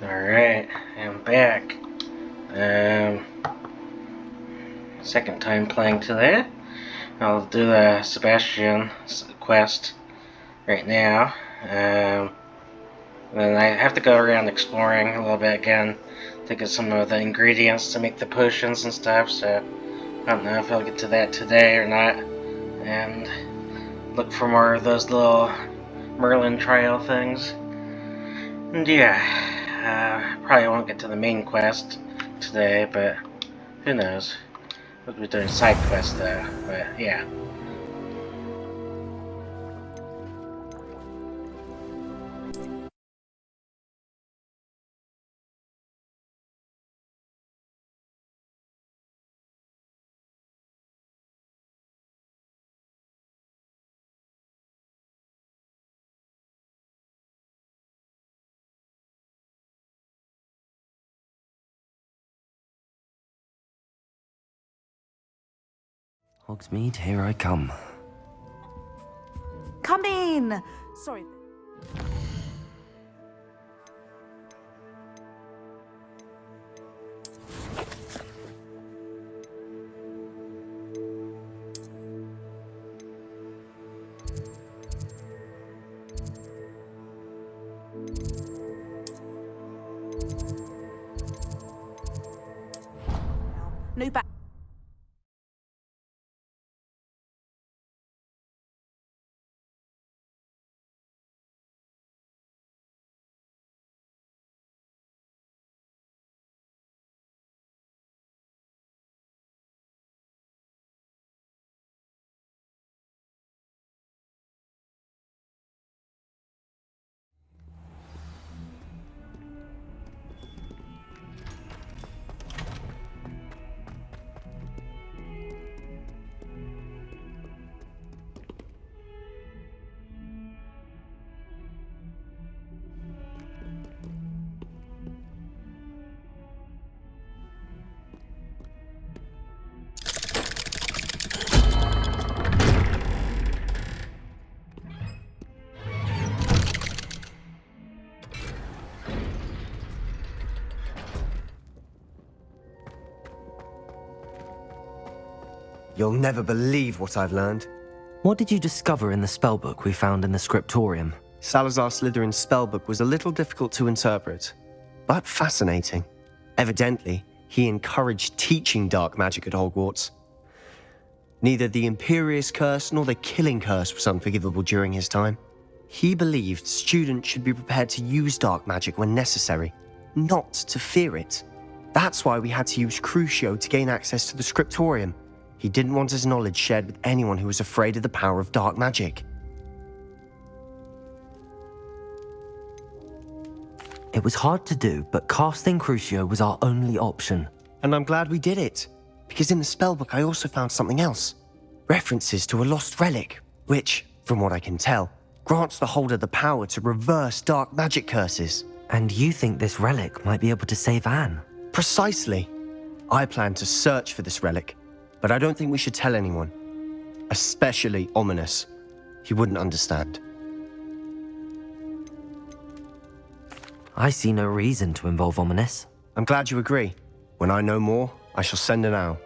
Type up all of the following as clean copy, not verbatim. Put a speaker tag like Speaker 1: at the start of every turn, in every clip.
Speaker 1: Alright, I'm back. Second time playing today. I'll do the Sebastian quest right now. Then I have to go around exploring a little bit again to get some of the ingredients to make the potions and stuff, so I don't know if I'll get to that today or not. And look for more of those little Merlin trial things. And yeah, probably won't get to the main quest today, but who knows. We'll be doing side quests though, but yeah.
Speaker 2: Hogsmeade, here I come.
Speaker 3: Come in! Sorry. No back.
Speaker 4: You'll never believe what I've learned.
Speaker 2: What did you discover in the spellbook we found in the scriptorium?
Speaker 4: Salazar Slytherin's spellbook was a little difficult to interpret, but fascinating. Evidently, he encouraged teaching dark magic at Hogwarts. Neither the Imperious Curse nor the Killing Curse was unforgivable during his time. He believed students should be prepared to use dark magic when necessary, not to fear it. That's why we had to use Crucio to gain access to the scriptorium. He didn't want his knowledge shared with anyone who was afraid of the power of dark magic.
Speaker 2: It was hard to do, but casting Crucio was our only option.
Speaker 4: And I'm glad we did it, because in the spellbook I also found something else. References to a lost relic, which, from what I can tell, grants the holder the power to reverse dark magic curses.
Speaker 2: And you think this relic might be able to save Anne?
Speaker 4: Precisely. I plan to search for this relic, but I don't think we should tell anyone. Especially Ominous. He wouldn't understand.
Speaker 2: I see no reason to involve Ominous.
Speaker 4: I'm glad you agree. When I know more, I shall send an owl.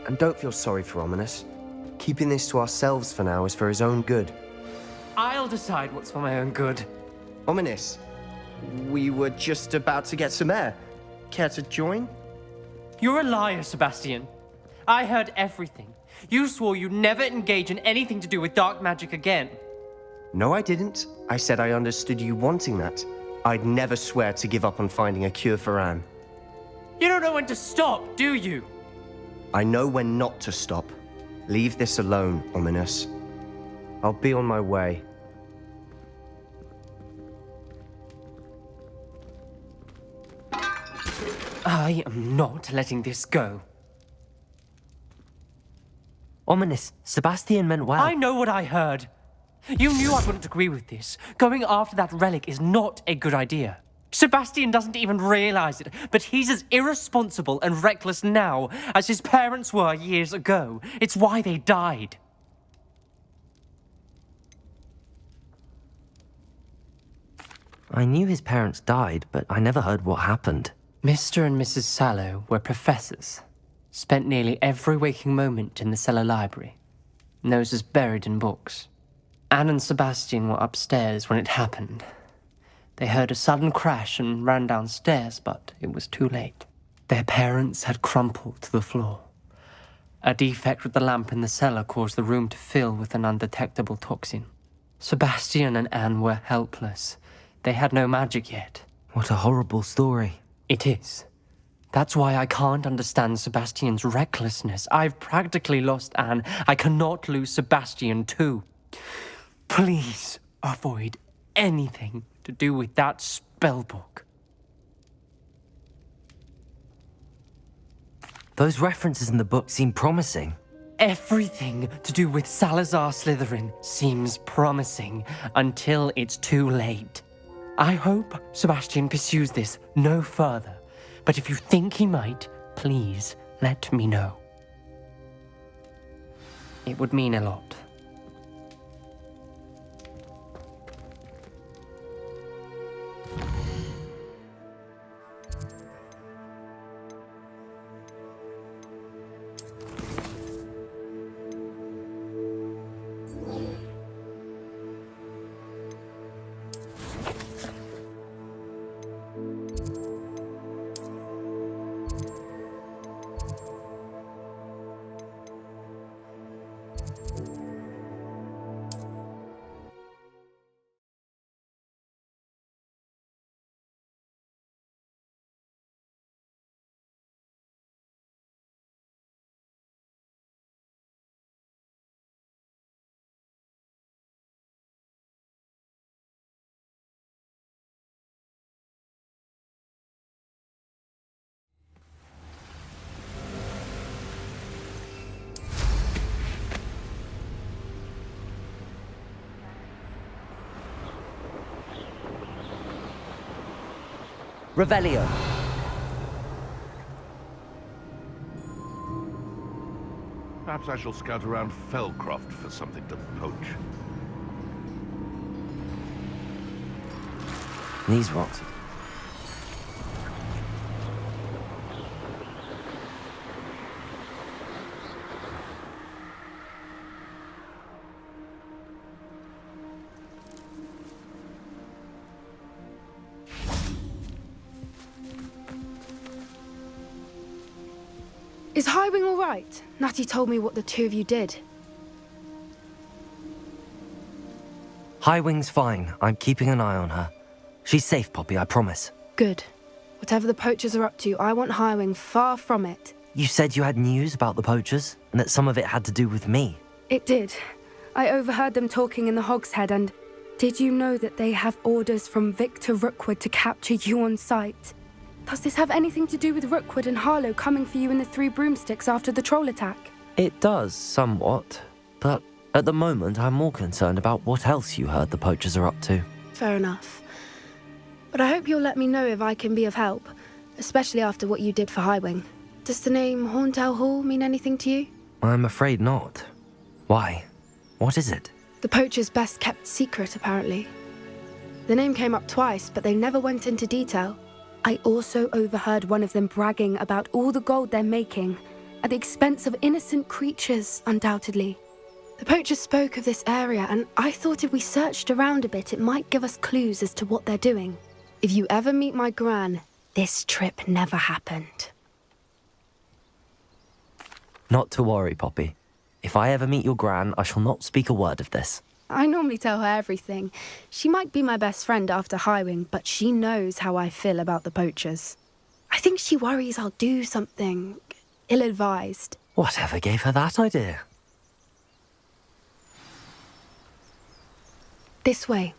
Speaker 4: And don't feel sorry for Ominous. Keeping this to ourselves for now is for his own good.
Speaker 5: I'll decide what's for my own good.
Speaker 4: Ominous, we were just about to get some air. Care to join?
Speaker 5: You're a liar, Sebastian. I heard everything. You swore you'd never engage in anything to do with dark magic again.
Speaker 4: No, I didn't. I said I understood you wanting that. I'd never swear to give up on finding a cure for Anne.
Speaker 5: You don't know when to stop, do you?
Speaker 4: I know when not to stop. Leave this alone, Ominous. I'll be on my way.
Speaker 5: I am not letting this go.
Speaker 2: Ominous, Sebastian meant well.
Speaker 5: I know what I heard. You knew I wouldn't agree with this. Going after that relic is not a good idea. Sebastian doesn't even realize it, but he's as irresponsible and reckless now as his parents were years ago. It's why they died.
Speaker 2: I knew his parents died, but I never heard what happened.
Speaker 5: Mr. and Mrs. Sallow were professors. Spent nearly every waking moment in the cellar library. Noses buried in books. Anne and Sebastian were upstairs when it happened. They heard a sudden crash and ran downstairs, but it was too late. Their parents had crumpled to the floor. A defect with the lamp in the cellar caused the room to fill with an undetectable toxin. Sebastian and Anne were helpless. They had no magic yet.
Speaker 2: What a horrible story.
Speaker 5: It is. That's why I can't understand Sebastian's recklessness. I've practically lost Anne. I cannot lose Sebastian too. Please avoid anything to do with that spellbook.
Speaker 2: Those references in the book seem promising.
Speaker 5: Everything to do with Salazar Slytherin seems promising until it's too late. I hope Sebastian pursues this no further, but if you think he might, please let me know. It would mean a lot.
Speaker 2: Revelio.
Speaker 6: Perhaps I shall scout around Fellcroft for something to poach.
Speaker 2: These rocks.
Speaker 7: Is Highwing all right? Natty told me what the two of you did.
Speaker 2: Highwing's fine. I'm keeping an eye on her. She's safe, Poppy, I promise.
Speaker 7: Good. Whatever the poachers are up to, I want Highwing far from it.
Speaker 2: You said you had news about the poachers, and that some of it had to do with me.
Speaker 7: It did. I overheard them talking in the Hogshead, and did you know that they have orders from Victor Rookwood to capture you on sight? Does this have anything to do with Rookwood and Harlow coming for you in the Three Broomsticks after the troll attack?
Speaker 2: It does, somewhat. But at the moment, I'm more concerned about what else you heard the poachers are up to.
Speaker 7: Fair enough. But I hope you'll let me know if I can be of help, especially after what you did for Highwing. Does the name Horntail Hall mean anything to you?
Speaker 2: I'm afraid not. Why? What is it?
Speaker 7: The poacher's best kept secret, apparently. The name came up twice, but they never went into detail. I also overheard one of them bragging about all the gold they're making, at the expense of innocent creatures, undoubtedly. The poachers spoke of this area, and I thought if we searched around a bit, it might give us clues as to what they're doing. If you ever meet my gran, this trip never happened.
Speaker 2: Not to worry, Poppy. If I ever meet your gran, I shall not speak a word of this.
Speaker 7: I normally tell her everything. She might be my best friend after Highwing, but she knows how I feel about the poachers. I think she worries I'll do something ill-advised.
Speaker 2: Whatever gave her that idea?
Speaker 7: This way.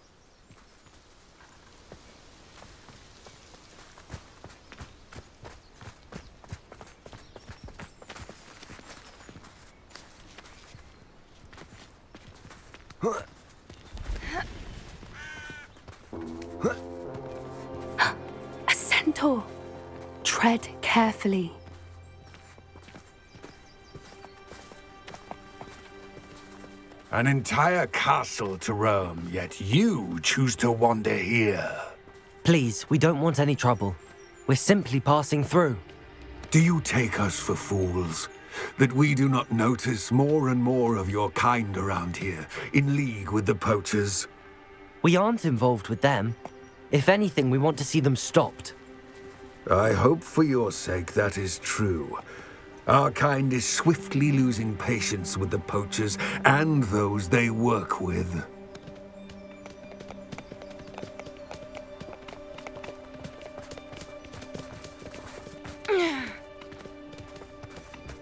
Speaker 7: A centaur. Tread carefully.
Speaker 8: An entire castle to roam, yet you choose to wander here.
Speaker 2: Please, we don't want any trouble. We're simply passing through.
Speaker 8: Do you take us for fools? That we do not notice more and more of your kind around here, in league with the poachers?
Speaker 2: We aren't involved with them. If anything, we want to see them stopped.
Speaker 8: I hope for your sake that is true. Our kind is swiftly losing patience with the poachers and those they work with.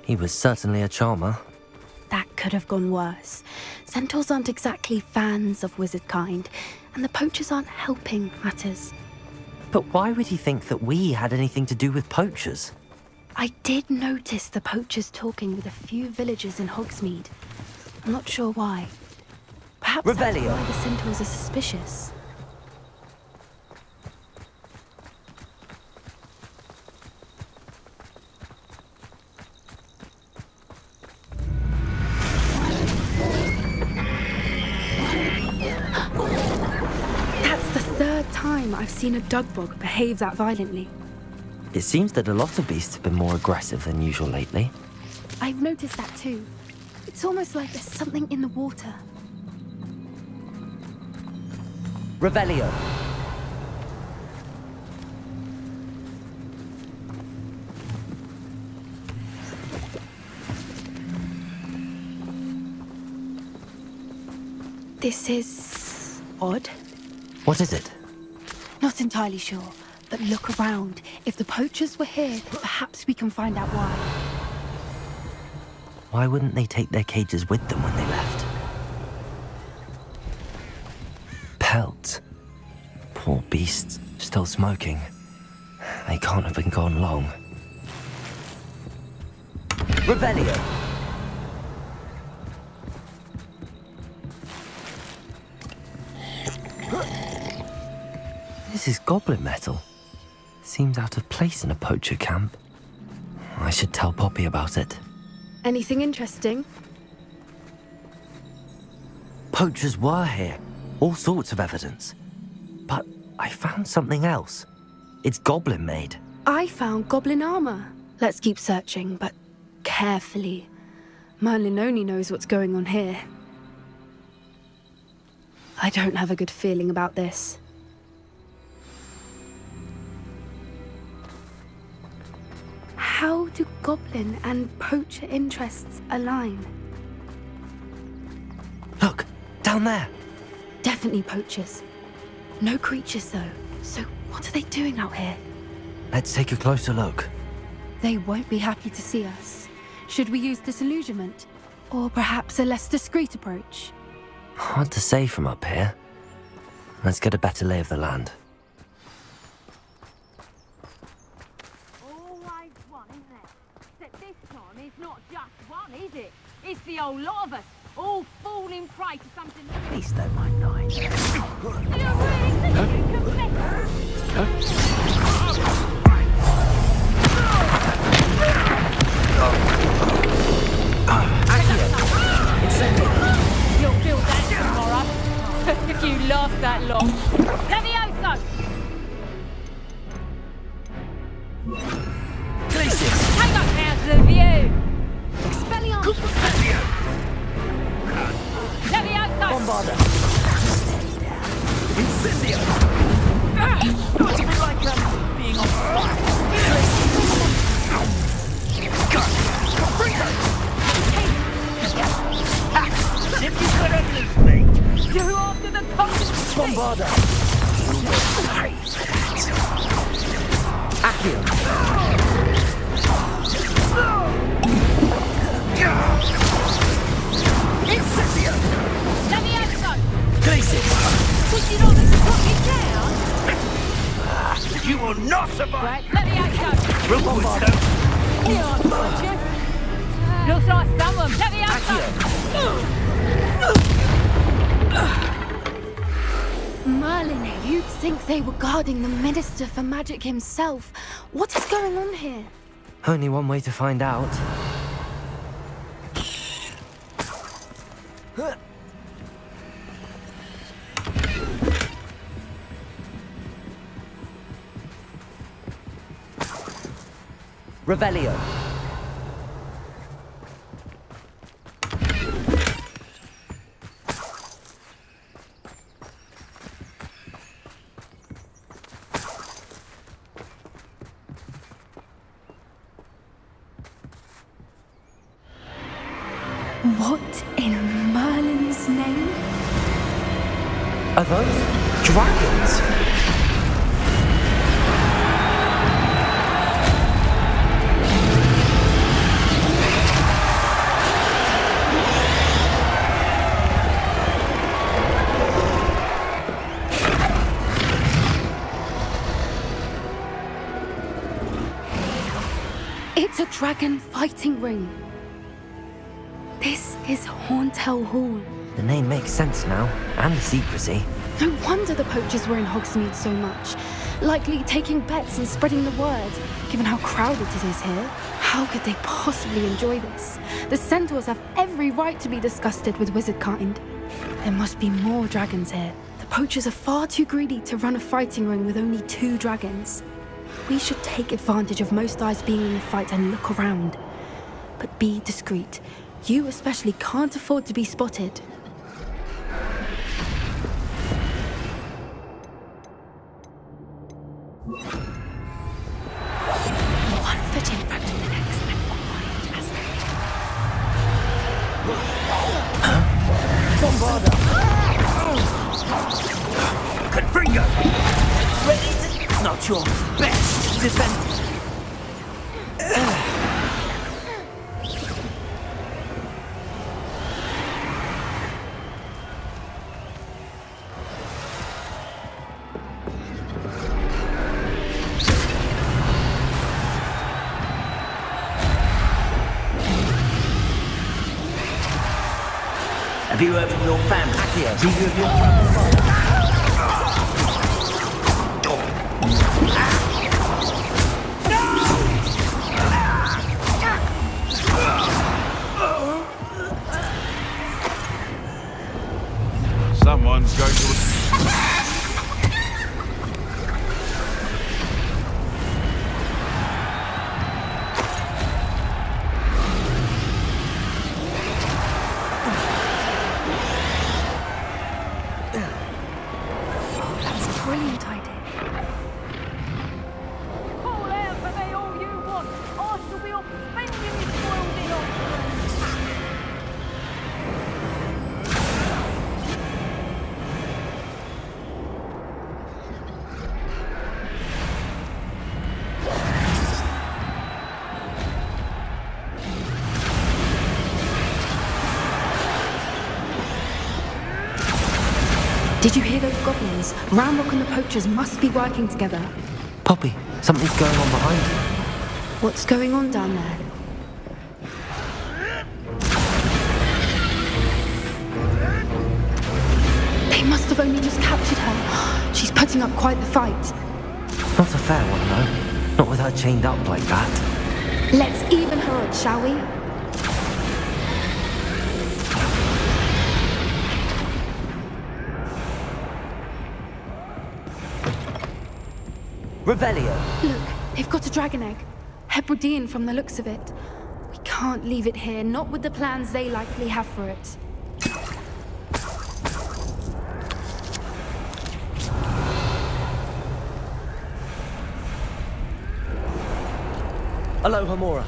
Speaker 2: He was certainly a charmer.
Speaker 7: That could have gone worse. Centaurs aren't exactly fans of wizard kind, and the poachers aren't helping matters.
Speaker 2: But why would he think that we had anything to do with poachers?
Speaker 7: I did notice the poachers talking with a few villagers in Hogsmeade. I'm not sure why. Perhaps that's
Speaker 2: Revelio.
Speaker 7: why the centaurs are suspicious. That's the third time I've seen a dugbog behave that violently.
Speaker 2: It seems that a lot of beasts have been more aggressive than usual lately.
Speaker 7: I've noticed that too. It's almost like there's something in the water.
Speaker 2: Revelio.
Speaker 7: This is odd.
Speaker 2: What is it?
Speaker 7: Not entirely sure, but look around. If the poachers were here, perhaps we can find out why.
Speaker 2: Why wouldn't they take their cages with them when they left? Pelts. Poor beasts, still smoking. They can't have been gone long. Revelio! This is goblin metal. Seems out of place in a poacher camp. I should tell Poppy about it.
Speaker 7: Anything interesting?
Speaker 2: Poachers were here. All sorts of evidence. But I found something else. It's goblin made.
Speaker 7: I found goblin armor. Let's keep searching, but carefully. Merlin only knows what's going on here. I don't have a good feeling about this. How do goblin and poacher interests align?
Speaker 2: Look, down there.
Speaker 7: Definitely poachers. No creatures though. So what are they doing out here?
Speaker 2: Let's take a closer look.
Speaker 7: They won't be happy to see us. Should we use disillusionment? Or perhaps a less discreet approach?
Speaker 2: Hard to say from up here. Let's get a better lay of the land.
Speaker 9: Always one, isn't there? Except this time it's not just one, is it? It's the whole lot of us, all falling prey to something.
Speaker 2: At least they might die.
Speaker 9: You really think you can better? You'll feel that tomorrow. If you last that long. Levioso! Take us out to the view! Expelliarmus! Levioso!
Speaker 2: Bombarda!
Speaker 10: Incendio! Not even like being on fire! Bring her! If you could have this thing!
Speaker 9: You after the coast!
Speaker 2: Bombarda! Accio!
Speaker 10: Incendio!
Speaker 9: Levioso!
Speaker 2: Glacius!
Speaker 9: Would you not put me down?
Speaker 10: You will not survive!
Speaker 9: Right, Levioso!
Speaker 10: Bombarda!
Speaker 9: You aren't, would you? Looks like someone. Levioso!
Speaker 7: Merlin, you'd think they were guarding the Minister for Magic himself. What is going on here?
Speaker 2: Only one way to find out. Revelio.
Speaker 7: What in Merlin's name?
Speaker 2: Are those dragons?
Speaker 7: It's a dragon fighting ring. This is Hauntel Hall.
Speaker 2: The name makes sense now, and the secrecy.
Speaker 7: No wonder the poachers were in Hogsmeade so much. Likely taking bets and spreading the word. Given how crowded it is here, how could they possibly enjoy this? The centaurs have every right to be disgusted with wizard kind. There must be more dragons here. The poachers are far too greedy to run a fighting ring with only 2 dragons. We should take advantage of most eyes being in the fight and look around. But be discreet. You especially can't afford to be spotted. One foot in front of the next and quiet as
Speaker 10: Bombarda! Confringo! Ready? Not your best defense. Have you heard from your family? Accio, do you have your grandfather?
Speaker 6: Someone's going to...
Speaker 7: That's a brilliant idea.
Speaker 9: Call out for me all you want. I shall be off spending this world in Oxford.
Speaker 7: Did you hear those goblins? Ramrock and the poachers must be working together.
Speaker 2: Poppy, something's going on behind you.
Speaker 7: What's going on down there? They must have only just captured her. She's putting up quite the fight.
Speaker 2: Not a fair one, though. Not with her chained up like that.
Speaker 7: Let's even her odds, shall we?
Speaker 2: Revelio.
Speaker 7: Look, they've got a dragon egg. Hebridean from the looks of it. We can't leave it here, not with the plans they likely have for it.
Speaker 2: Aloha, Mora.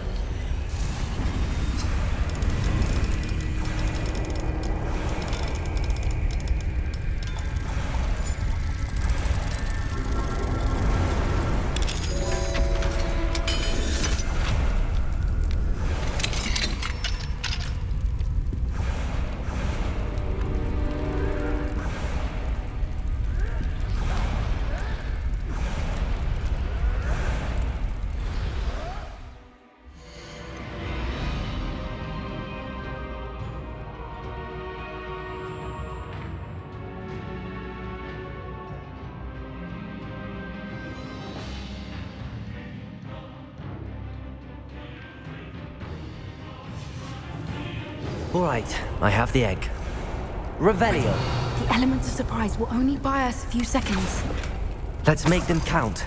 Speaker 2: All right, I have the egg. Revelio.
Speaker 7: The elements of surprise will only buy us a few seconds.
Speaker 2: Let's make them count.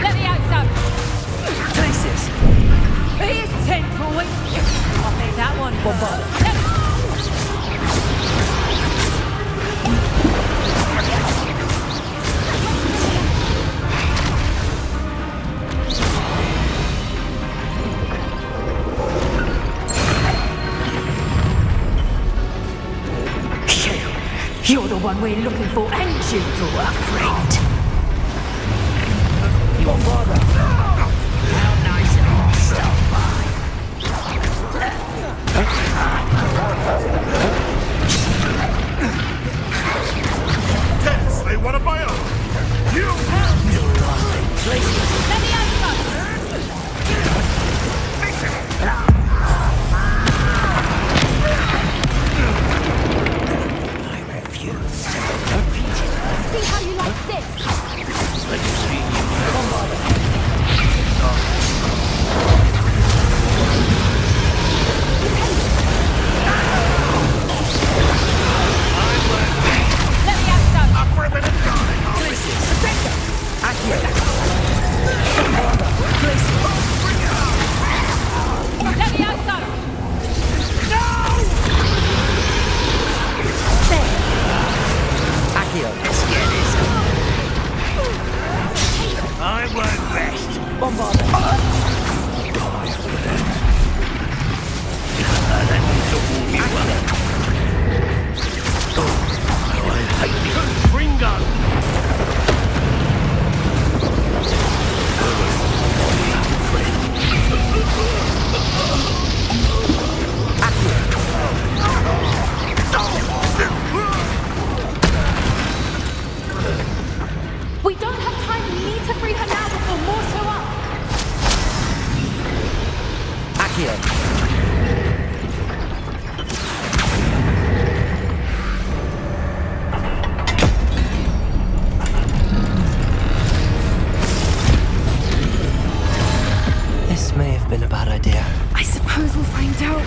Speaker 9: Let me out, son. Here's 10, boy. I'll take that one.
Speaker 10: You're the one we're looking for, and you, our friend. Your brother. How nice of you to stop by.
Speaker 6: Tense, they want to buy up. You
Speaker 9: Let me out, son. See how you like this? Let me out, son.
Speaker 6: up for a bit of darling, are we?
Speaker 9: Let me out, son.
Speaker 10: I won't rest. Bring gun.
Speaker 9: We don't have time. We need to free her now before more show up.
Speaker 2: This may have been a bad idea.
Speaker 7: I suppose we'll find out.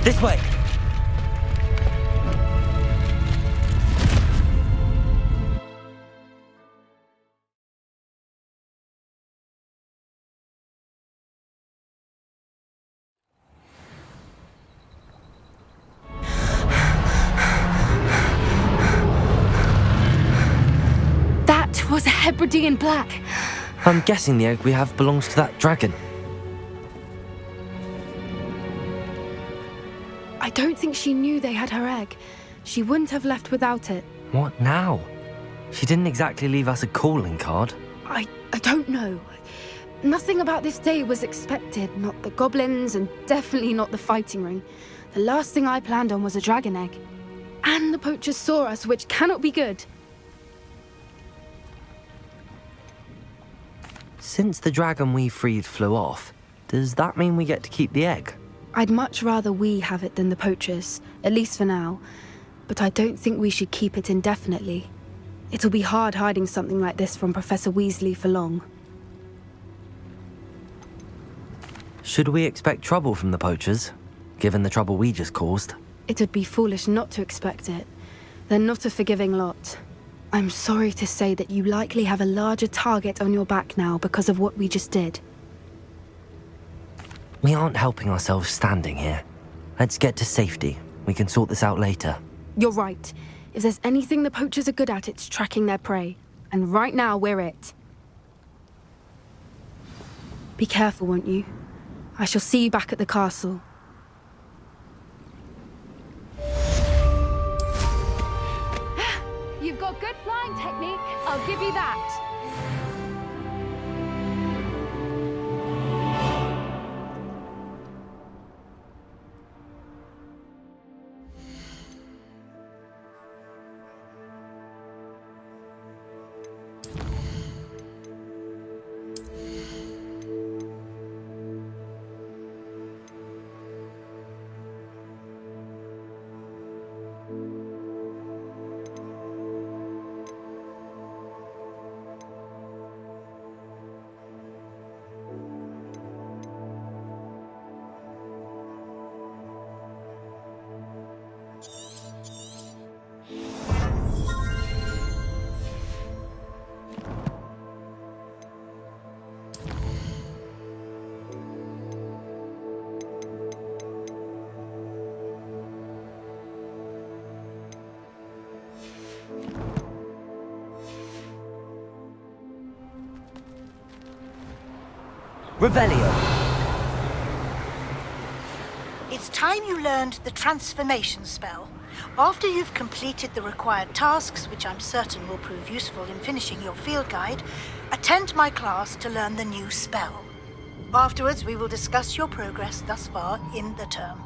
Speaker 2: This way!
Speaker 7: That was a Hebridean black.
Speaker 2: I'm guessing the egg we have belongs to that dragon.
Speaker 7: I don't think she knew they had her egg. She wouldn't have left without it.
Speaker 2: What now? She didn't exactly leave us a calling card.
Speaker 7: I don't know. Nothing about this day was expected. Not the goblins, and definitely not the fighting ring. The last thing I planned on was a dragon egg. And the poachers saw us, which cannot be good.
Speaker 2: Since the dragon we freed flew off, does that mean we get to keep the egg?
Speaker 7: I'd much rather we have it than the poachers, at least for now. But I don't think we should keep it indefinitely. It'll be hard hiding something like this from Professor Weasley for long.
Speaker 2: Should we expect trouble from the poachers? given the trouble we just caused.
Speaker 7: It would be foolish not to expect it. They're not a forgiving lot. I'm sorry to say that you likely have a larger target on your back now because of what we just did.
Speaker 2: We aren't helping ourselves standing here. Let's get to safety. We can sort this out later.
Speaker 7: You're right. If there's anything the poachers are good at, it's tracking their prey. And right now, we're it. Be careful, won't you? I shall see you back at the castle.
Speaker 9: You've got good flying technique, I'll give you that.
Speaker 2: Revelio!
Speaker 11: It's time you learned the transformation spell. After you've completed the required tasks, which I'm certain will prove useful in finishing your field guide, attend my class to learn the new spell. Afterwards, we will discuss your progress thus far in the term.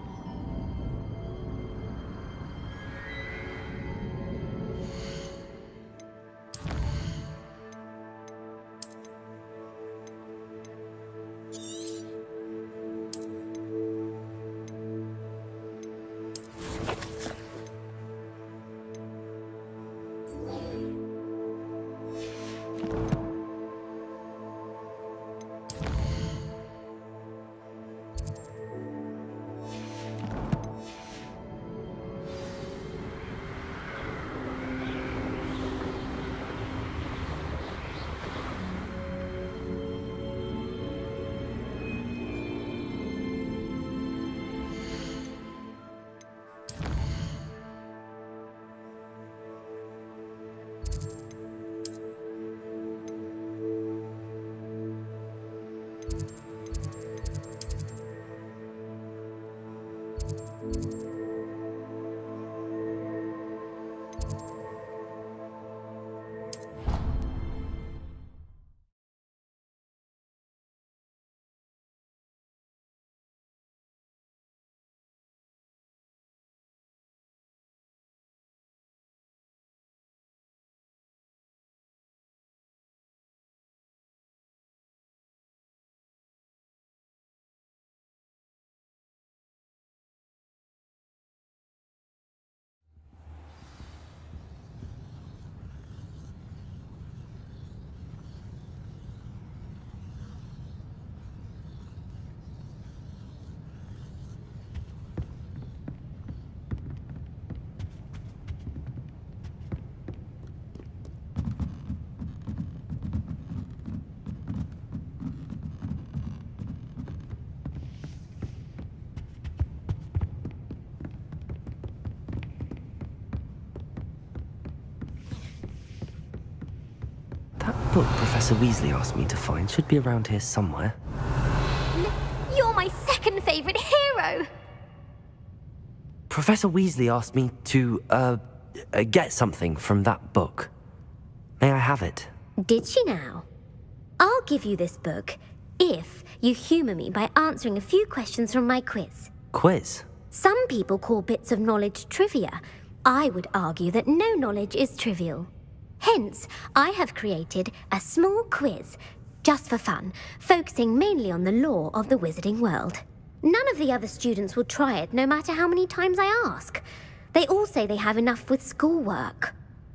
Speaker 2: That book Professor Weasley asked me to find should be around here somewhere.
Speaker 12: You're my second favourite hero!
Speaker 2: Professor Weasley asked me to, get something from that book. May I have it?
Speaker 12: Did she now? I'll give you this book if you humour me by answering a few questions from my quiz.
Speaker 2: Quiz?
Speaker 12: Some people call bits of knowledge trivia. I would argue that no knowledge is trivial. Hence, I have created a small quiz, just for fun, focusing mainly on the lore of the wizarding world. None of the other students will try it, no matter how many times I ask. They all say they have enough with schoolwork.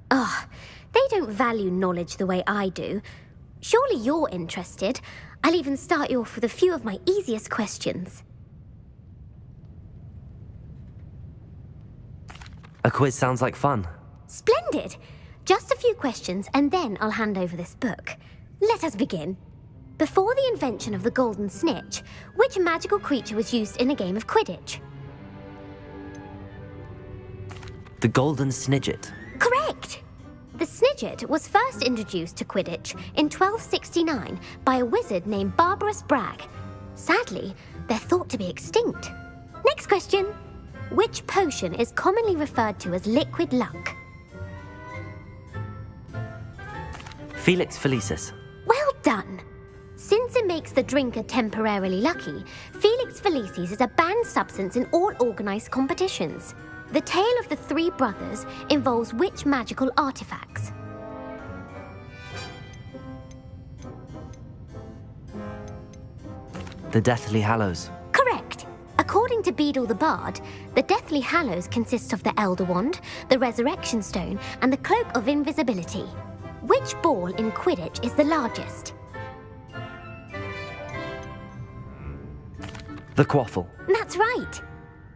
Speaker 12: Ugh, they don't value knowledge the way I do. Surely you're interested. I'll even start you off with a few of my easiest questions.
Speaker 2: A quiz sounds like fun.
Speaker 12: Splendid! Just a few questions and then I'll hand over this book. Let us begin. Before the invention of the golden snitch, which magical creature was used in a game of Quidditch?
Speaker 2: The golden snidget.
Speaker 12: Correct! The snidget was first introduced to Quidditch in 1269 by a wizard named Barbarous Bragg. Sadly, they're thought to be extinct. Next question. Which potion is commonly referred to as liquid luck?
Speaker 2: Felix Felicis.
Speaker 12: Well done! Since it makes the drinker temporarily lucky, Felix Felicis is a banned substance in all organised competitions. The tale of the three brothers involves which magical artifacts?
Speaker 2: The Deathly Hallows.
Speaker 12: Correct. According to Beadle the Bard, the Deathly Hallows consists of the Elder Wand, the Resurrection Stone, and the Cloak of Invisibility. Which ball in Quidditch is the largest?
Speaker 2: The Quaffle.
Speaker 12: That's right.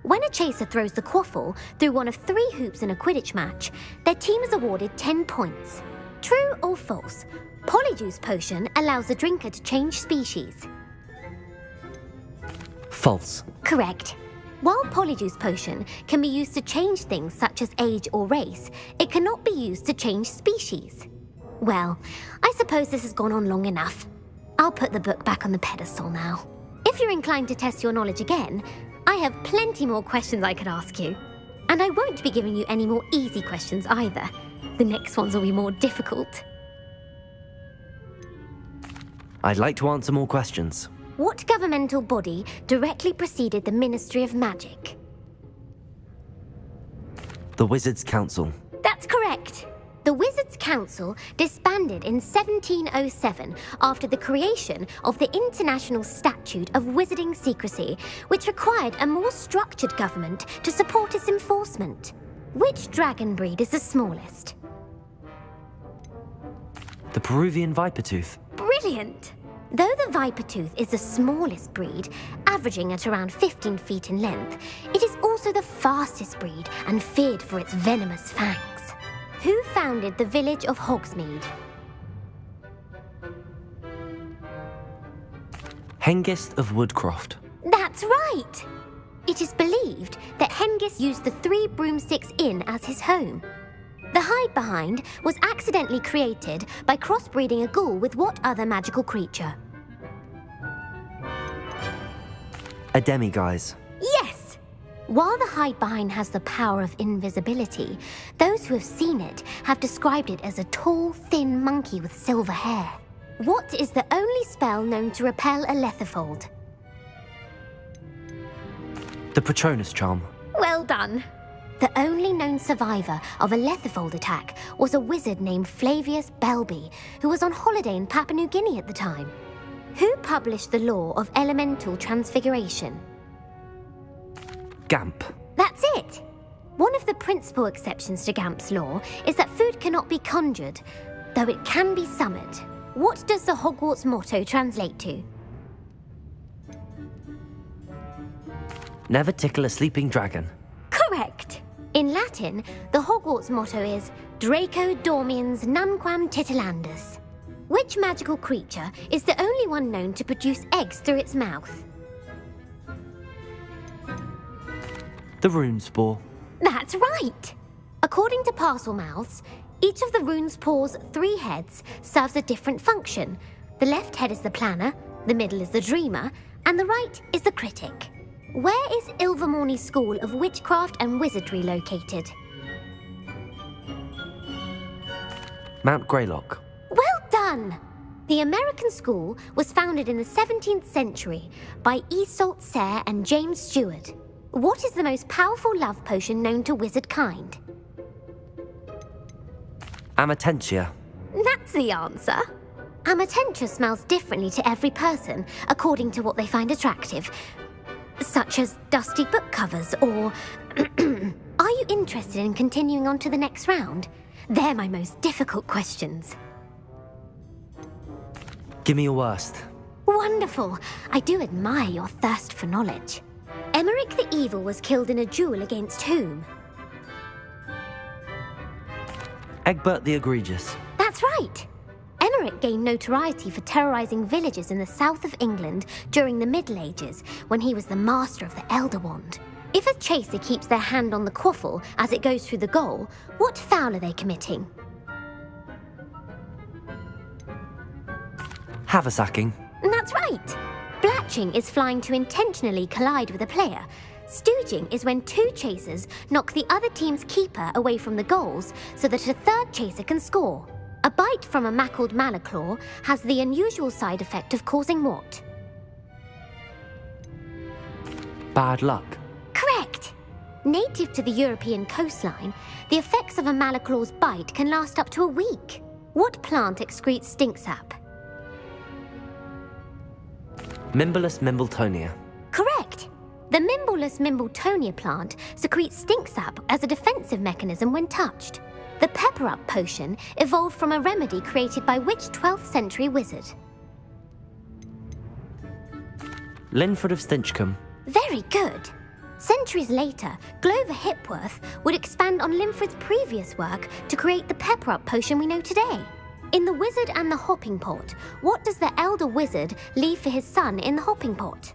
Speaker 12: When a chaser throws the quaffle through one of 3 hoops in a Quidditch match, their team is awarded 10 points. True or false? Polyjuice Potion allows the drinker to change species.
Speaker 2: False.
Speaker 12: Correct. While Polyjuice Potion can be used to change things such as age or race, it cannot be used to change species. Well, I suppose this has gone on long enough. I'll put the book back on the pedestal now. If you're inclined to test your knowledge again, I have plenty more questions I could ask you. And I won't be giving you any more easy questions either. The next ones will be more difficult.
Speaker 2: I'd like to answer more questions.
Speaker 12: What governmental body directly preceded the Ministry of Magic?
Speaker 2: The Wizards' Council.
Speaker 12: That's correct. The Wizards' Council disbanded in 1707 after the creation of the International Statute of Wizarding Secrecy, which required a more structured government to support its enforcement. Which dragon breed is the smallest?
Speaker 2: The Peruvian Vipertooth.
Speaker 12: Brilliant! Though the Vipertooth is the smallest breed, averaging at around 15 feet in length, it is also the fastest breed and feared for its venomous fangs. Who founded the village of Hogsmeade?
Speaker 2: Hengist of Woodcroft.
Speaker 12: That's right! It is believed that Hengist used the 3 Broomsticks Inn as his home. The hide-behind was accidentally created by crossbreeding a ghoul with what other magical creature?
Speaker 2: A demiguise.
Speaker 12: Yes! While the hide-behind has the power of invisibility, those who have seen it have described it as a tall, thin monkey with silver hair. What is the only spell known to repel a letherfold?
Speaker 2: The Patronus Charm.
Speaker 12: Well done! The only known survivor of a letherfold attack was a wizard named Flavius Belby, who was on holiday in Papua New Guinea at the time. Who published the law of elemental transfiguration?
Speaker 2: Gamp.
Speaker 12: That's it! One of the principal exceptions to Gamp's law is that food cannot be conjured, though it can be summoned. What does the Hogwarts motto translate to?
Speaker 2: Never tickle a sleeping dragon.
Speaker 12: Correct! In Latin, the Hogwarts motto is Draco Dormiens Nunquam Titilandus. Which magical creature is the only one known to produce eggs through its mouth?
Speaker 2: The Runespore.
Speaker 12: That's right! According to Parselmouths, each of the Runespore's 3 heads serves a different function. The left head is the planner, the middle is the dreamer, and the right is the critic. Where is Ilvermorny School of Witchcraft and Wizardry located?
Speaker 2: Mount Greylock.
Speaker 12: Well done! The American school was founded in the 17th century by Iseult Sayre and James Stewart. What is the most powerful love potion known to wizard kind?
Speaker 2: Amatentia.
Speaker 12: That's the answer. Amatentia smells differently to every person according to what they find attractive, such as dusty book covers or... Are you interested in continuing on to the next round? They're my most difficult questions.
Speaker 2: Give me your worst.
Speaker 12: Wonderful. I do admire your thirst for knowledge. Emmerich the Evil was killed in a duel against whom?
Speaker 2: Egbert the Egregious.
Speaker 12: That's right. Emmerich gained notoriety for terrorizing villages in the south of England during the Middle Ages, when he was the master of the Elder Wand. If a chaser keeps their hand on the quaffle as it goes through the goal, what foul are they committing?
Speaker 2: Haversacking.
Speaker 12: That's right. Blatching is flying to intentionally collide with a player. Stooging is when two chasers knock the other team's keeper away from the goals so that a third chaser can score. A bite from a mackled malaclaw has the unusual side effect of causing what?
Speaker 2: Bad luck.
Speaker 12: Correct. Native to the European coastline, the effects of a malaclaw's bite can last up to a week. What plant excretes stink sap?
Speaker 2: Mimbolus mimbletonia.
Speaker 12: Correct. The Mimbolus mimbletonia plant secretes stink sap as a defensive mechanism when touched. The Pepper Up potion evolved from a remedy created by which 12th century wizard?
Speaker 2: Linford of Stinchcombe.
Speaker 12: Very good. Centuries later, Glover Hipworth would expand on Linford's previous work to create the Pepper Up potion we know today. In The Wizard and the Hopping Pot, what does the elder wizard leave for his son in the hopping pot?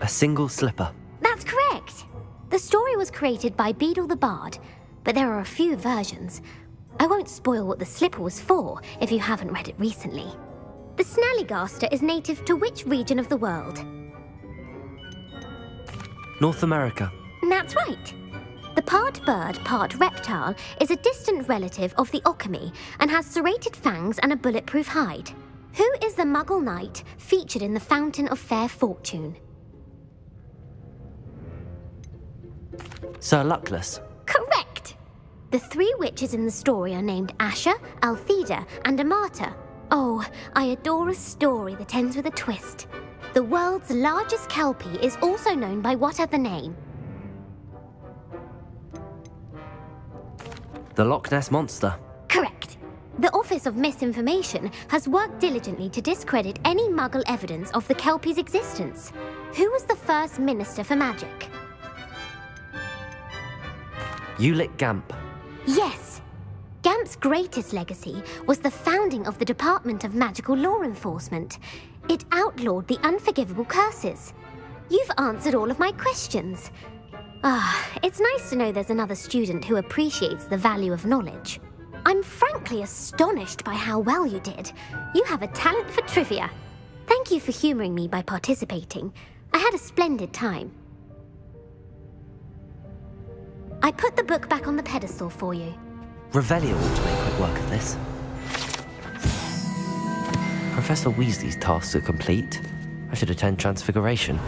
Speaker 2: A single slipper.
Speaker 12: That's correct. The story was created by Beadle the Bard, but there are a few versions. I won't spoil what the slipper was for if you haven't read it recently. The Snallygaster is native to which region of the world?
Speaker 2: North America.
Speaker 12: That's right. The part bird, part reptile is a distant relative of the Occamy and has serrated fangs and a bulletproof hide. Who is the Muggle knight featured in the Fountain of Fair Fortune?
Speaker 2: Sir Luckless.
Speaker 12: Correct! The three witches in the story are named Asher, Altheda, and Amata. Oh, I adore a story that ends with a twist. The world's largest kelpie is also known by what other name?
Speaker 2: The Loch Ness Monster.
Speaker 12: Correct. The Office of Misinformation has worked diligently to discredit any Muggle evidence of the kelpie's existence. Who was the first Minister for Magic?
Speaker 2: Ulick Gamp.
Speaker 12: Yes. Gamp's greatest legacy was the founding of the Department of Magical Law Enforcement. It outlawed the unforgivable curses. You've answered all of my questions. It's nice to know there's another student who appreciates the value of knowledge. I'm frankly astonished by how well you did. You have a talent for trivia. Thank you for humouring me by participating. I had a splendid time. I put the book back on the pedestal for you.
Speaker 2: Revelio ought to make quick work of this. Professor Weasley's tasks are complete. I should attend Transfiguration.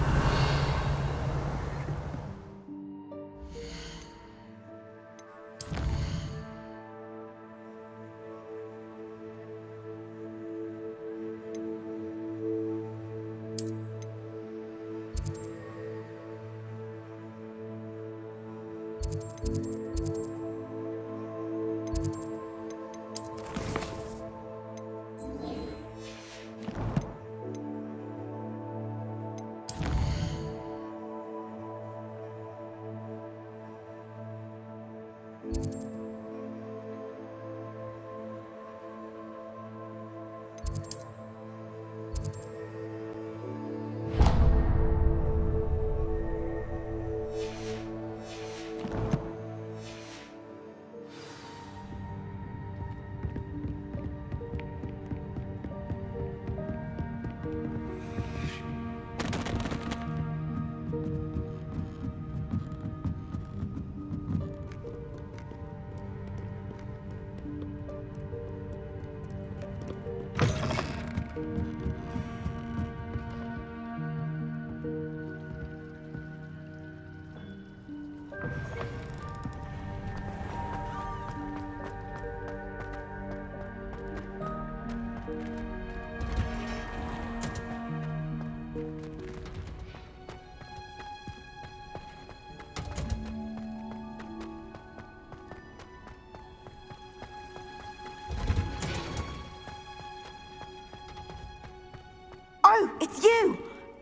Speaker 10: Oh, it's you!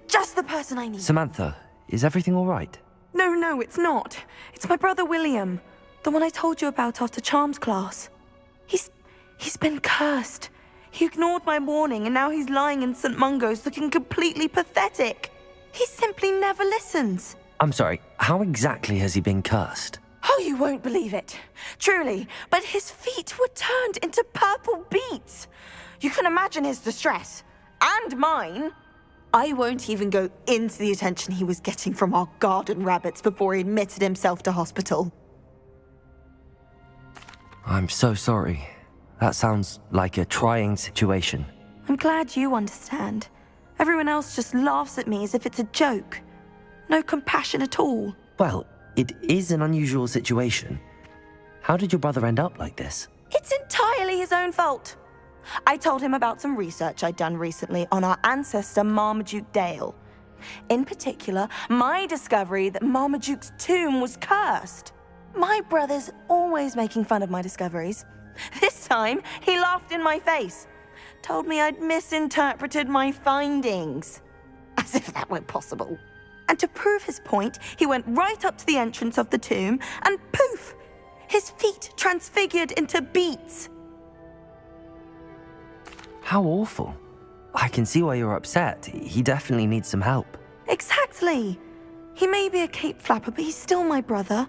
Speaker 10: Just the person I need.
Speaker 2: Samantha, is everything all right?
Speaker 10: No, it's not. It's my brother William.
Speaker 3: The one I told you about after Charms class. He's been cursed. He ignored my warning and now he's lying in St. Mungo's looking completely pathetic. He simply never listens.
Speaker 2: I'm sorry, how exactly has he been cursed?
Speaker 3: Oh, you won't believe it. Truly, but his feet were turned into purple beets. You can imagine his distress. And mine. I won't even go into the attention he was getting from our garden rabbits before he admitted himself to hospital.
Speaker 2: I'm so sorry. That sounds like a trying situation.
Speaker 3: I'm glad you understand. Everyone else just laughs at me as if it's a joke. No compassion at all.
Speaker 2: Well, it is an unusual situation. How did your brother end up like this?
Speaker 3: It's entirely his own fault. I told him about some research I'd done recently on our ancestor Marmaduke Dale. In particular, my discovery that Marmaduke's tomb was cursed. My brother's always making fun of my discoveries. This time, he laughed in my face. Told me I'd misinterpreted my findings. As if that were possible. And to prove his point, he went right up to the entrance of the tomb and poof! His feet transfigured into beets.
Speaker 2: How awful. I can see why you're upset. He definitely needs some help.
Speaker 3: Exactly. He may be a cape flapper, but he's still my brother.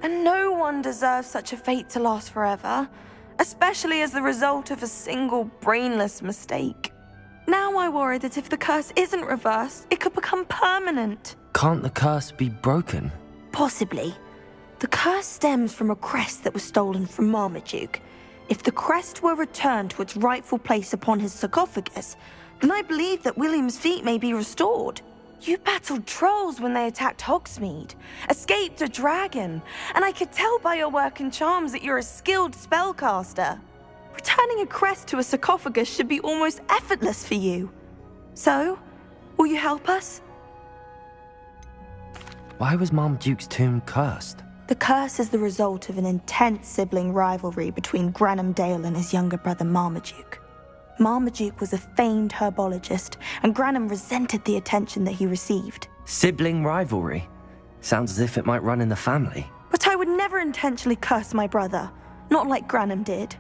Speaker 3: And no one deserves such a fate to last forever, especially as the result of a single brainless mistake. Now I worry that if the curse isn't reversed, it could become permanent.
Speaker 2: Can't the curse be broken?
Speaker 3: Possibly. The curse stems from a crest that was stolen from Marmaduke. If the crest were returned to its rightful place upon his sarcophagus, then I believe that William's feet may be restored. You battled trolls when they attacked Hogsmeade, escaped a dragon, and I could tell by your work and charms that you're a skilled spellcaster. Returning a crest to a sarcophagus should be almost effortless for you. So, will you help us?
Speaker 2: Why was Marmaduke's tomb cursed?
Speaker 3: The curse is the result of an intense sibling rivalry between Granham Dale and his younger brother Marmaduke. Marmaduke was a famed herbologist, and Granham resented the attention that he received.
Speaker 2: Sibling rivalry? Sounds as if it might run in the family.
Speaker 3: But I would never intentionally curse my brother, not like Granham did.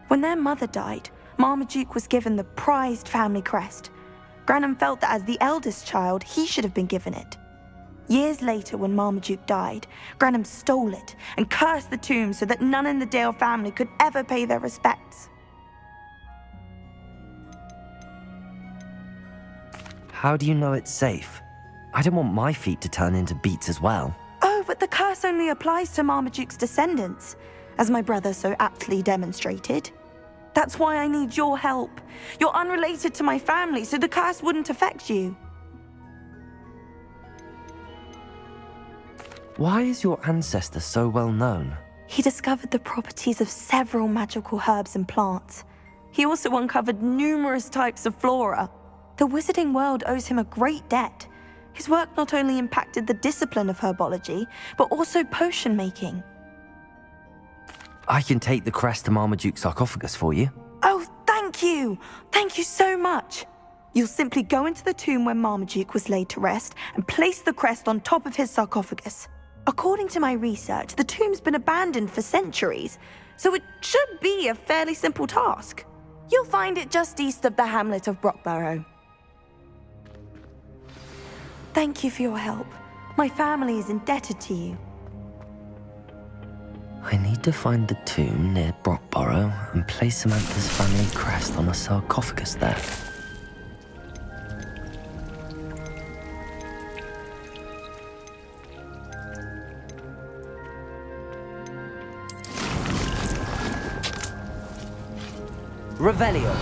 Speaker 3: When their mother died, Marmaduke was given the prized family crest. Granham felt that as the eldest child, he should have been given it. Years later, when Marmaduke died, Granham stole it and cursed the tomb so that none in the Dale family could ever pay their respects.
Speaker 2: How do you know it's safe? I don't want my feet to turn into beets as well.
Speaker 3: Oh, but the curse only applies to Marmaduke's descendants, as my brother so aptly demonstrated. That's why I need your help. You're unrelated to my family, so the curse wouldn't affect you.
Speaker 2: Why is your ancestor so well known?
Speaker 3: He discovered the properties of several magical herbs and plants. He also uncovered numerous types of flora. The wizarding world owes him a great debt. His work not only impacted the discipline of herbology, but also potion making.
Speaker 2: I can take the crest to Marmaduke's sarcophagus for you.
Speaker 3: Oh, thank you! Thank you so much! You'll simply go into the tomb where Marmaduke was laid to rest and place the crest on top of his sarcophagus. According to my research, the tomb's been abandoned for centuries, so it should be a fairly simple task. You'll find it just east of the hamlet of Brockborough. Thank you for your help. My family is indebted to you.
Speaker 2: I need to find the tomb near Brockborough and place Samantha's family crest on a sarcophagus there. Revelio.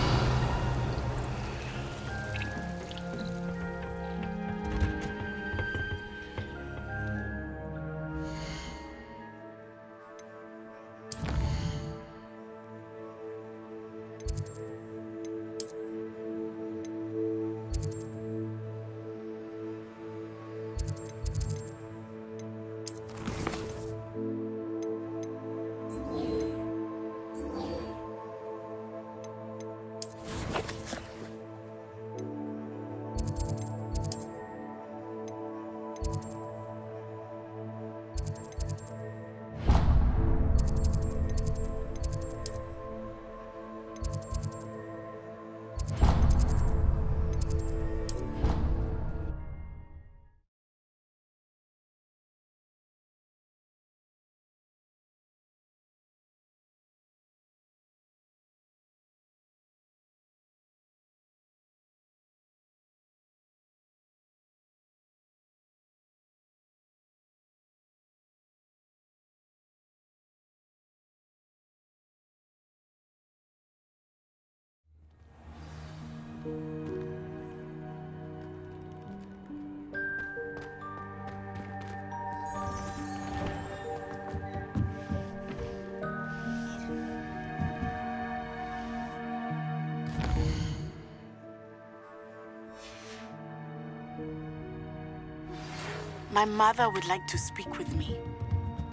Speaker 13: My mother would like to speak with me.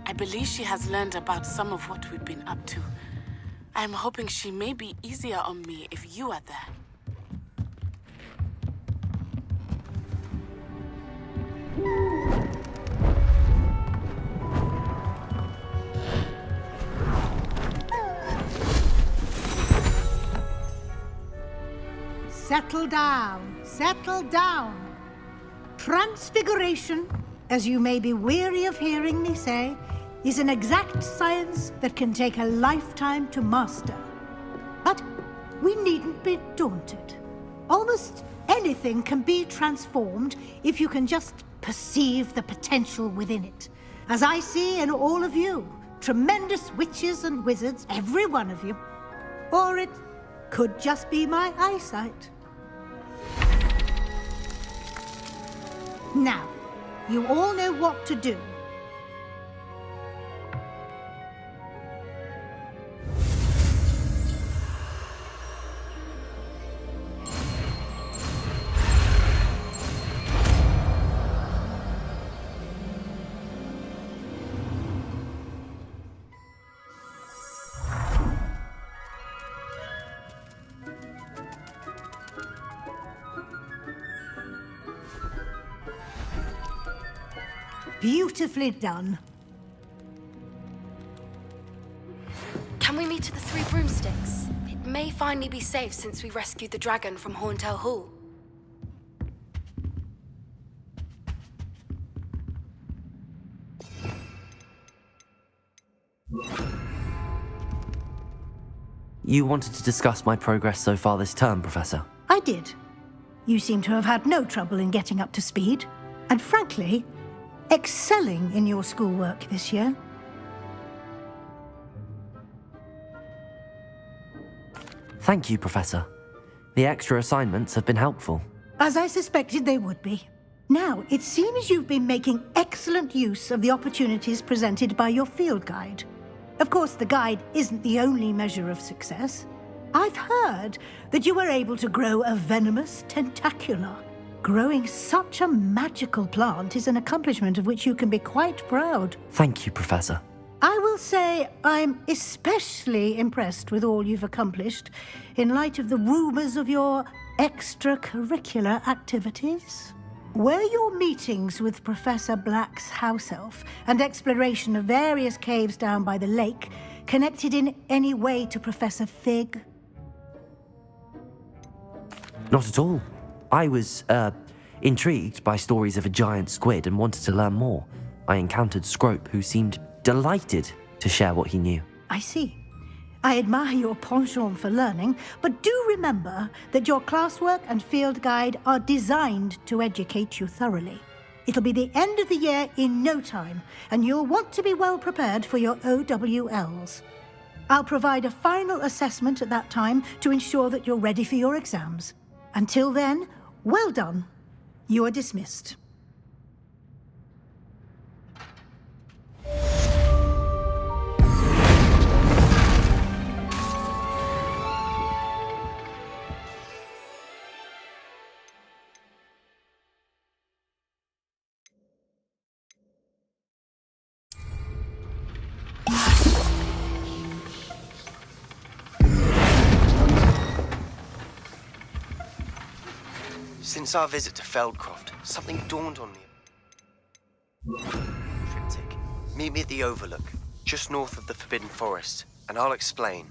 Speaker 13: I believe she has learned about some of what we've been up to. I'm hoping she may be easier on me if you are there.
Speaker 11: Settle down, settle down. Transfiguration, as you may be weary of hearing me say, is an exact science that can take a lifetime to master. But we needn't be daunted. Almost anything can be transformed if you can just perceive the potential within it. As I see in all of you, tremendous witches and wizards, every one of you. Or it could just be my eyesight. Now, you all know what to do. Beautifully done.
Speaker 7: Can we meet at the Three Broomsticks? It may finally be safe since we rescued the dragon from Horntail Hall.
Speaker 2: You wanted to discuss my progress so far this term, Professor?
Speaker 11: I did. You seem to have had no trouble in getting up to speed. And frankly, excelling in your schoolwork this year.
Speaker 2: Thank you, Professor. The extra assignments have been helpful.
Speaker 11: As I suspected they would be. Now, it seems you've been making excellent use of the opportunities presented by your field guide. Of course, the guide isn't the only measure of success. I've heard that you were able to grow a venomous tentacula. Growing such a magical plant is an accomplishment of which you can be quite proud.
Speaker 2: Thank you, Professor.
Speaker 11: I will say I'm especially impressed with all you've accomplished in light of the rumors of your extracurricular activities. Were your meetings with Professor Black's house elf and exploration of various caves down by the lake connected in any way to Professor Fig?
Speaker 2: Not at all. I was, intrigued by stories of a giant squid and wanted to learn more. I encountered Scrope, who seemed delighted to share what he knew.
Speaker 11: I see. I admire your penchant for learning, but do remember that your classwork and field guide are designed to educate you thoroughly. It'll be the end of the year in no time, and you'll want to be well prepared for your OWLs. I'll provide a final assessment at that time to ensure that you're ready for your exams. Until then, well done. You are dismissed.
Speaker 4: Since our visit to Feldcroft, something dawned on me. Triptych. Meet me at the Overlook, just north of the Forbidden Forest, and I'll explain.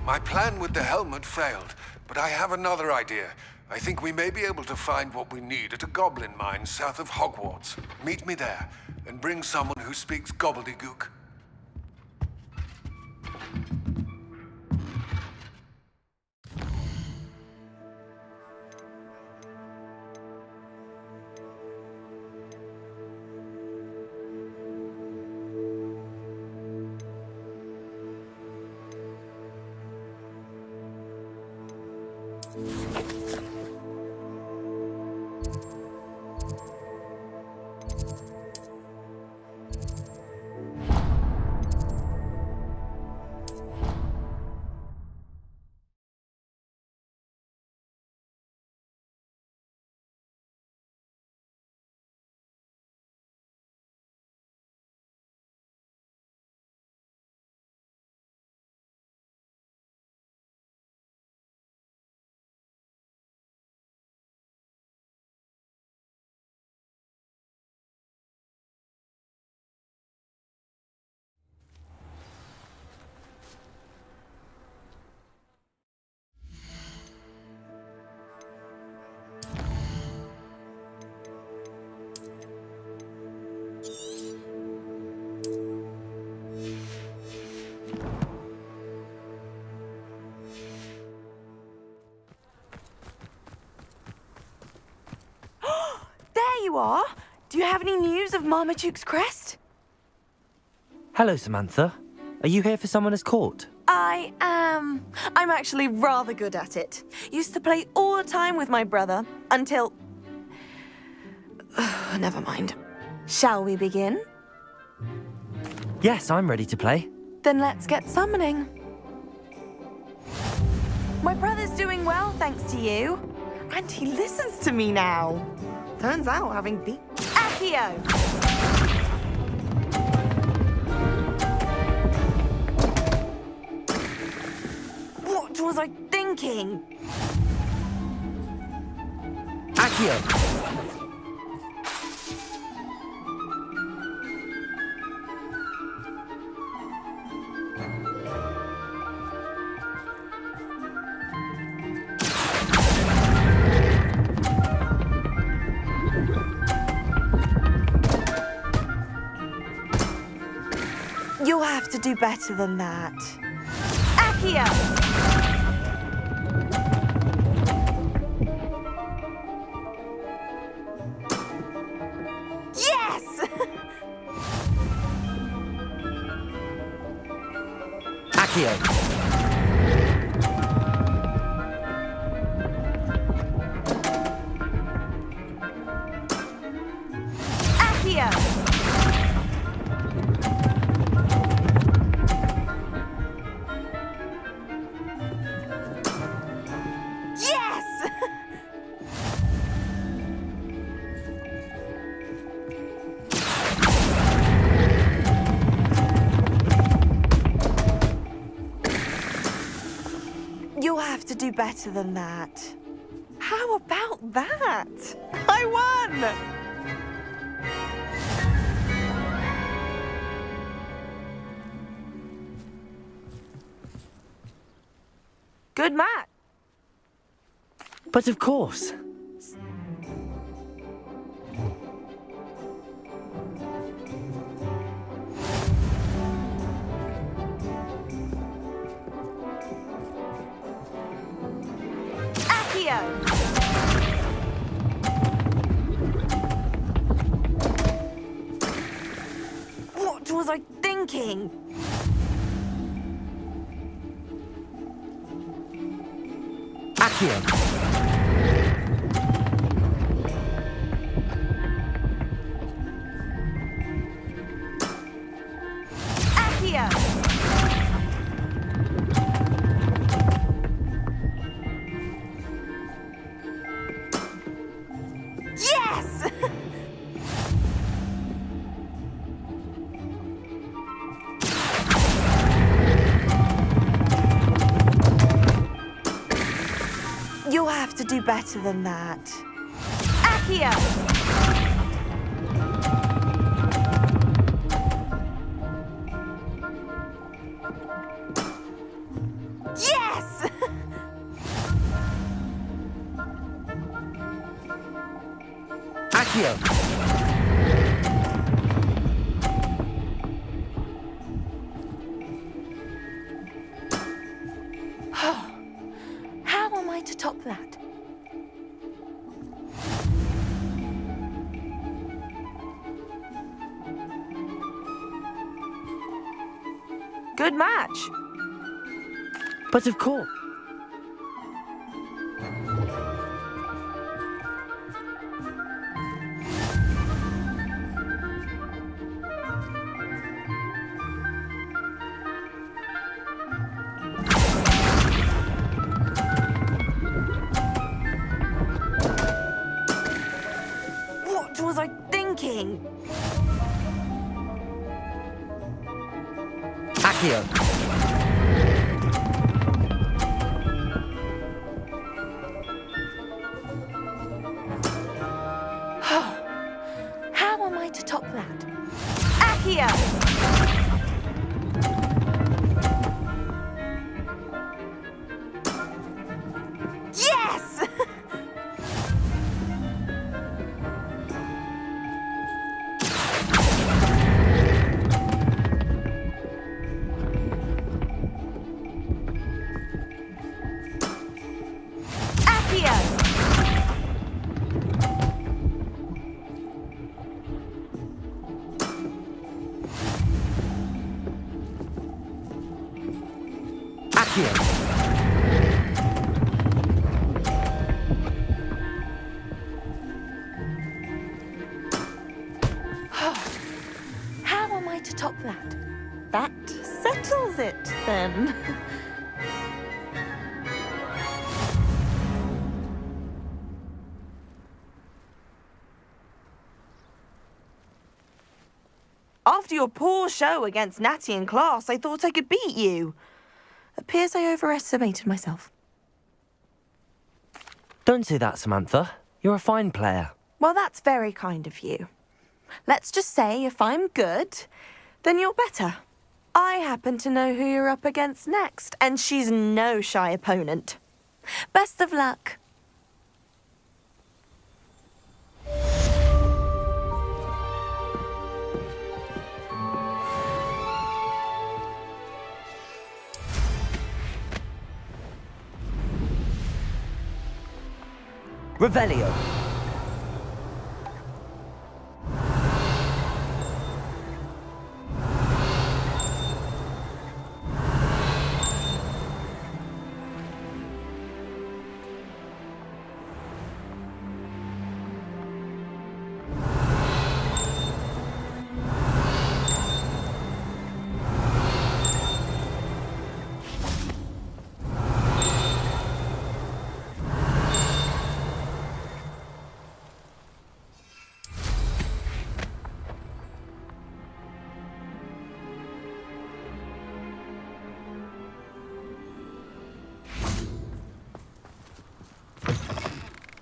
Speaker 8: My plan with the helmet failed, but I have another idea. I think we may be able to find what we need at a goblin mine south of Hogwarts. Meet me there, and bring someone who speaks gobbledygook.
Speaker 3: you are. Do you have any news of Marmaduke's crest?
Speaker 2: Hello, Samantha. Are you here for someone as caught?
Speaker 3: I am. I'm actually rather good at it. Used to play all the time with my brother, until... Never mind. Shall we begin?
Speaker 2: Yes, I'm ready to play.
Speaker 3: Then let's get summoning. My brother's doing well, thanks to you. And he listens to me now. Turns out having beat... Accio! What was I thinking?
Speaker 2: Accio!
Speaker 3: You'll have to do better than that. Accio! Yes!
Speaker 2: Accio!
Speaker 3: Accio! Yes! You'll have to do better than that. How about that? I won! Good match.
Speaker 2: But of course.
Speaker 3: Accio! What was I thinking?
Speaker 2: Accio!
Speaker 3: Accio! Yes! You'll have to do better than that. Accio! Yes!
Speaker 2: Accio!
Speaker 3: How am I to top that? Good match.
Speaker 2: But of course.
Speaker 3: What was I thinking?
Speaker 2: Accio!
Speaker 3: How am I to top that? Accio! Yes! Accio! Stop that. That settles it, then. After your poor show against Natty in class, I thought I could beat you. Appears I overestimated myself.
Speaker 2: Don't say that, Samantha. You're a fine player.
Speaker 3: Well, that's very kind of you. Let's just say if I'm good, then you're better. I happen to know who you're up against next, and she's no shy opponent. Best of luck.
Speaker 2: Revelio.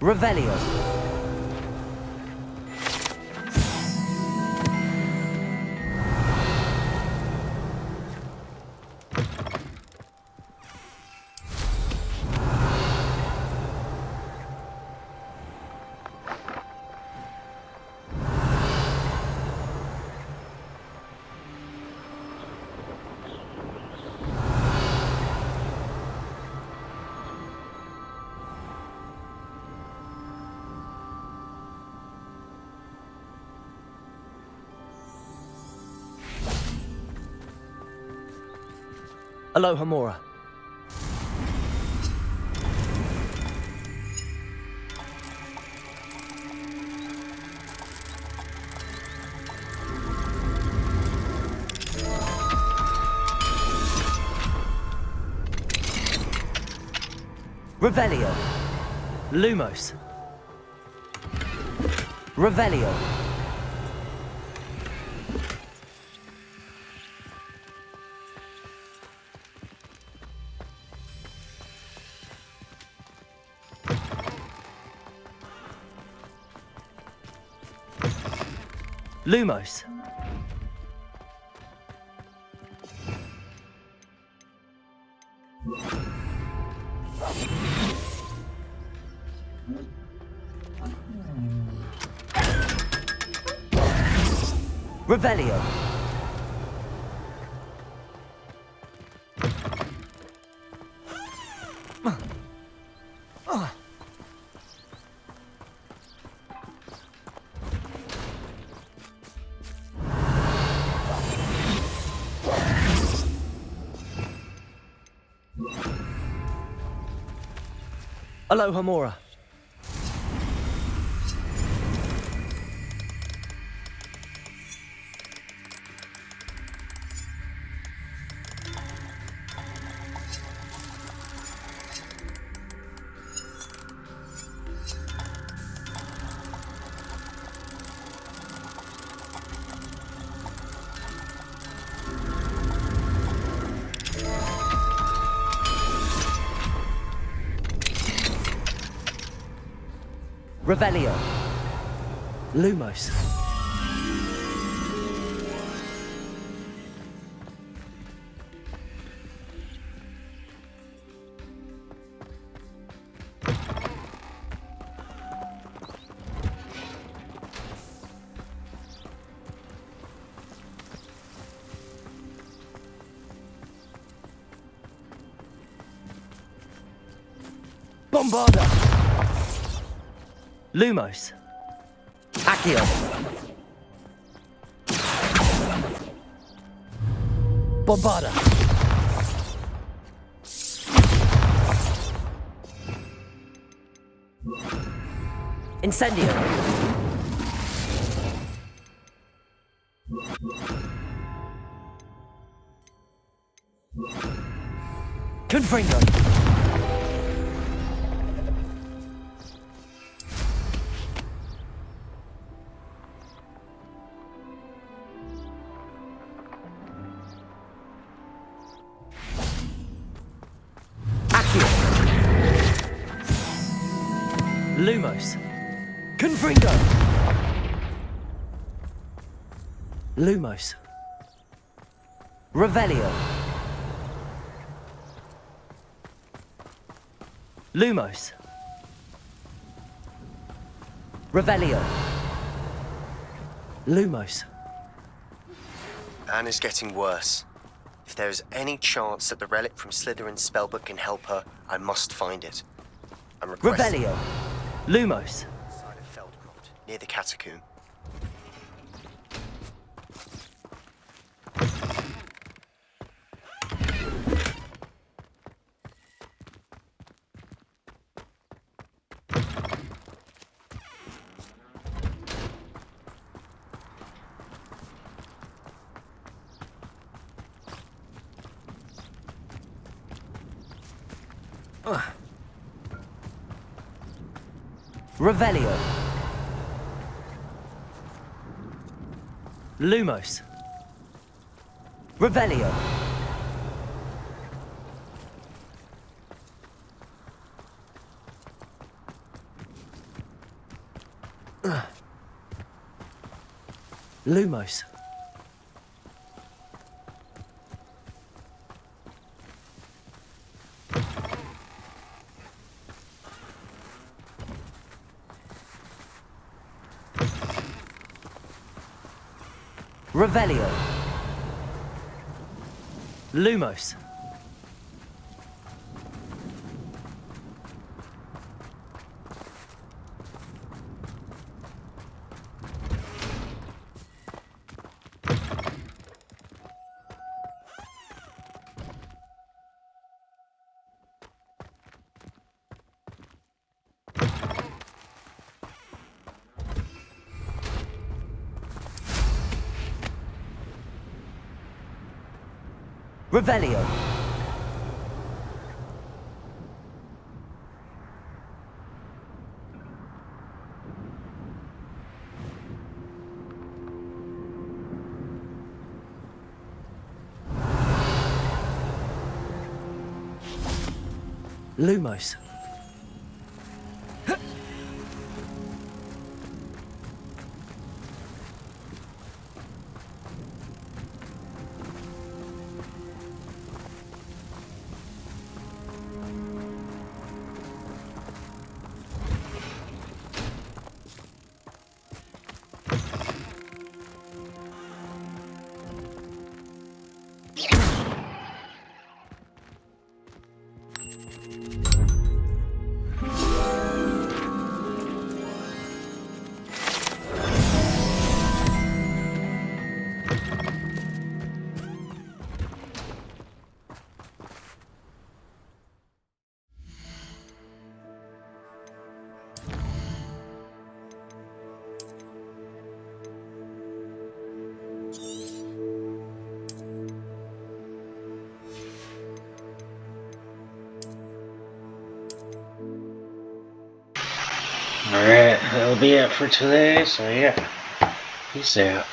Speaker 2: Revelio. Aloha Mora. Revelio. Lumos. Revelio. Lumos. Revelio. Aloha Mora. Revelio. Lumos. Bombarda. Lumos. Accio. Bombarda. Incendio. Confringo. Lumos. Confringo. Lumos. Revelio. Lumos. Revelio. Lumos.
Speaker 4: Anne is getting worse. If there is any chance that the relic from Slytherin's spellbook can help her, I must find it. I'm requesting...
Speaker 2: Revelio. Lumos.
Speaker 4: Side of Feldcroft, near the catacomb.
Speaker 2: Revelio. Lumos. Revelio. Lumos. Revelio. Lumos. Revelio. Lumos.
Speaker 1: Alright, that'll be it for today, so yeah, peace out.